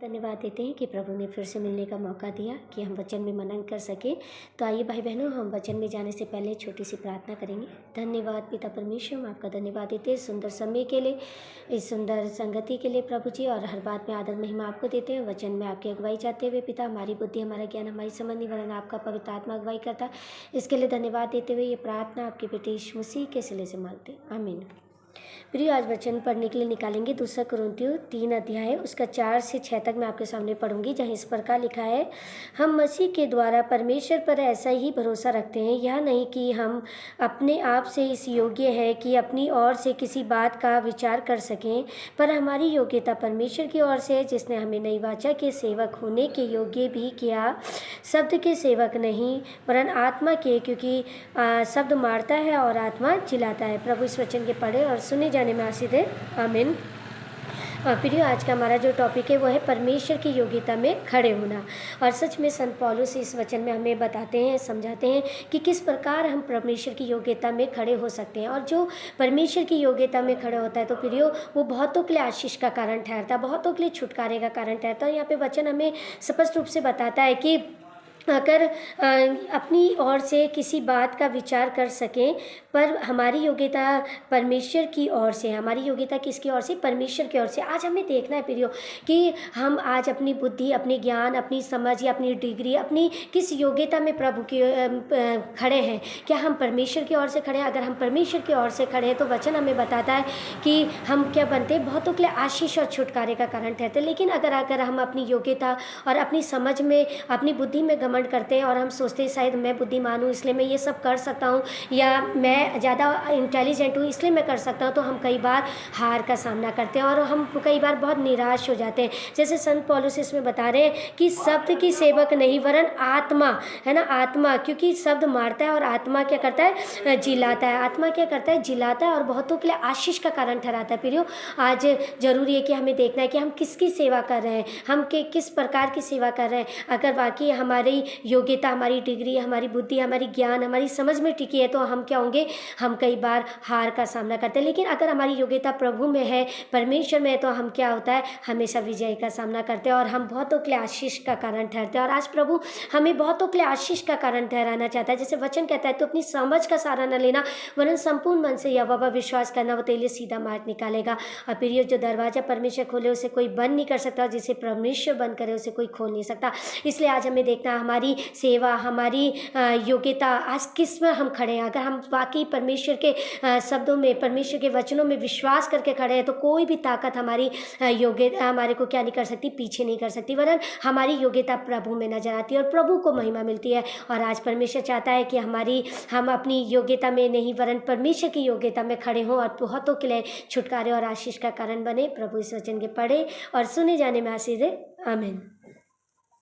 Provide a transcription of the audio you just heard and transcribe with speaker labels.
Speaker 1: धन्यवाद देते हैं कि प्रभु ने फिर से मिलने का मौका दिया कि हम वचन में मनन कर सकें। तो आइए भाई बहनों, हम वचन में जाने से पहले छोटी सी प्रार्थना करेंगे। धन्यवाद पिता परमेश्वर, हम आपका धन्यवाद देते हैं इस सुंदर समय के लिए, इस सुंदर संगति के लिए प्रभु जी, और हर बात में आदर महिमा आपको देते हैं। वचन में आपकी अगुवाई चाहते हुए पिता, हमारी बुद्धि, हमारा ज्ञान, हमारी समझ नहीं, वरन आपका पवित्र आत्मा अगुवाई करता। इसके लिए धन्यवाद देते हुए ये प्रार्थना आपके बेटे यीशु मसीह के सिले से मांगते हैं, आमीन। प्रिय, आज वचन पढ़ने के लिए निकालेंगे 2 कुरिन्थियों 3 अध्याय, उसका 4 से 6 तक मैं आपके सामने पढ़ूंगी, जहाँ इस प्रकार लिखा है। हम मसीह के द्वारा परमेश्वर पर ऐसा ही भरोसा रखते हैं, यह नहीं कि हम अपने आप से इस योग्य हैं कि अपनी ओर से किसी बात का विचार कर सकें, पर हमारी योग्यता परमेश्वर की ओर से है, जिसने हमें नई वाचा के सेवक होने के योग्य भी किया, शब्द के सेवक नहीं वरन आत्मा के, क्योंकि शब्द मारता है और आत्मा जिलाता है। प्रभु इस वचन के पढ़े और सुने जाने में आशीष है, आमीन। प्रिय, आज का हमारा जो टॉपिक है वो है परमेश्वर की योग्यता में खड़े होना। और सच में संत पौलुस इस वचन में हमें बताते हैं, समझाते हैं कि किस प्रकार हम परमेश्वर की योग्यता में खड़े हो सकते हैं। और जो परमेश्वर की योग्यता में खड़े होता है तो प्रियो, वो बहुतों के लिए आशीष का कारण ठहरता है, बहुतों के लिए छुटकारे का कारण ठहरता है। और यहाँ पे वचन हमें स्पष्ट रूप से बताता है कि अगर अपनी ओर से किसी बात का विचार कर सकें, पर हमारी योग्यता परमेश्वर की ओर से, हमारी योग्यता किसकी ओर से? परमेश्वर की ओर से। आज हमें देखना है प्रियो कि हम आज अपनी बुद्धि, अपनी ज्ञान, अपनी समझ या अपनी डिग्री, अपनी किस योग्यता में प्रभु की खड़े हैं। क्या हम परमेश्वर की ओर से खड़े हैं? अगर हम परमेश्वर की ओर से खड़े हैं तो वचन हमें बताता है कि हम क्या बनते हैं? बहुतों के लिए आशीष और छुटकारे का कारण ठहरते हैं। लेकिन अगर हम अपनी योग्यता और अपनी समझ में, अपनी बुद्धि में घमंड करते हैं और हम सोचते हैं शायद मैं बुद्धिमान हूँ इसलिए मैं ये सब कर सकता हूँ, या मैं ज़्यादा इंटेलिजेंट हूँ इसलिए मैं कर सकता हूँ, तो हम कई बार हार का सामना करते हैं और हम कई बार बहुत निराश हो जाते हैं। जैसे संत पौलुस इसमें बता रहे हैं कि शब्द की सेवक नहीं वरन आत्मा, है ना, आत्मा, क्योंकि शब्द मारता है और आत्मा क्या करता है? जिलाता है। आत्मा क्या करता है? जिलाता है और बहुतों के लिए आशीष का कारण ठहराता है। प्रियो, आज जरूरी है कि हमें देखना है कि हम किसकी सेवा कर रहे हैं, हम किस प्रकार की सेवा कर रहे हैं। अगर वाकई हमारी योग्यता, हमारी डिग्री, हमारी बुद्धि, हमारी ज्ञान, हमारी समझ में टिकी है तो हम क्या होंगे? हम कई बार हार का सामना करते हैं। लेकिन अगर हमारी योग्यता प्रभु में है, परमेश्वर में है, तो हम क्या होता है? हमेशा विजय का सामना करते हैं और हम बहुतों के लिए आशीष का कारण ठहरते हैं। और आज प्रभु हमें बहुतों के लिए आशीष का कारण ठहराना चाहता है। जैसे वचन कहता है, तो अपनी समझ का सहारा न लेना वरन संपूर्ण मन से यहोवा पर विश्वास करना, वो तेरे लिए सीधा मार्ग निकालेगा। और प्रिय, जो दरवाजा परमेश्वर खोले उसे कोई बंद नहीं कर सकता, जिसे परमेश्वर बंद करे उसे कोई खोल नहीं सकता। इसलिए आज हमें देखना, हमारी सेवा, हमारी योग्यता आज किस में हम खड़े हैं। अगर हम वाकई परमेश्वर के शब्दों में, परमेश्वर के वचनों में विश्वास करके खड़े हैं तो कोई भी ताकत हमारी योग्यता हमारे को क्या नहीं कर सकती? पीछे नहीं कर सकती, वरन हमारी योग्यता प्रभु में नजर आती है और प्रभु को महिमा मिलती है। और आज परमेश्वर चाहता है कि हम अपनी योग्यता में नहीं वरन परमेश्वर की योग्यता में खड़े हों और बहुतों के लिए छुटकारे और आशीष का कारण बने। प्रभु इस वचन के पढ़े और सुने जाने में आशीष दे, आमीन।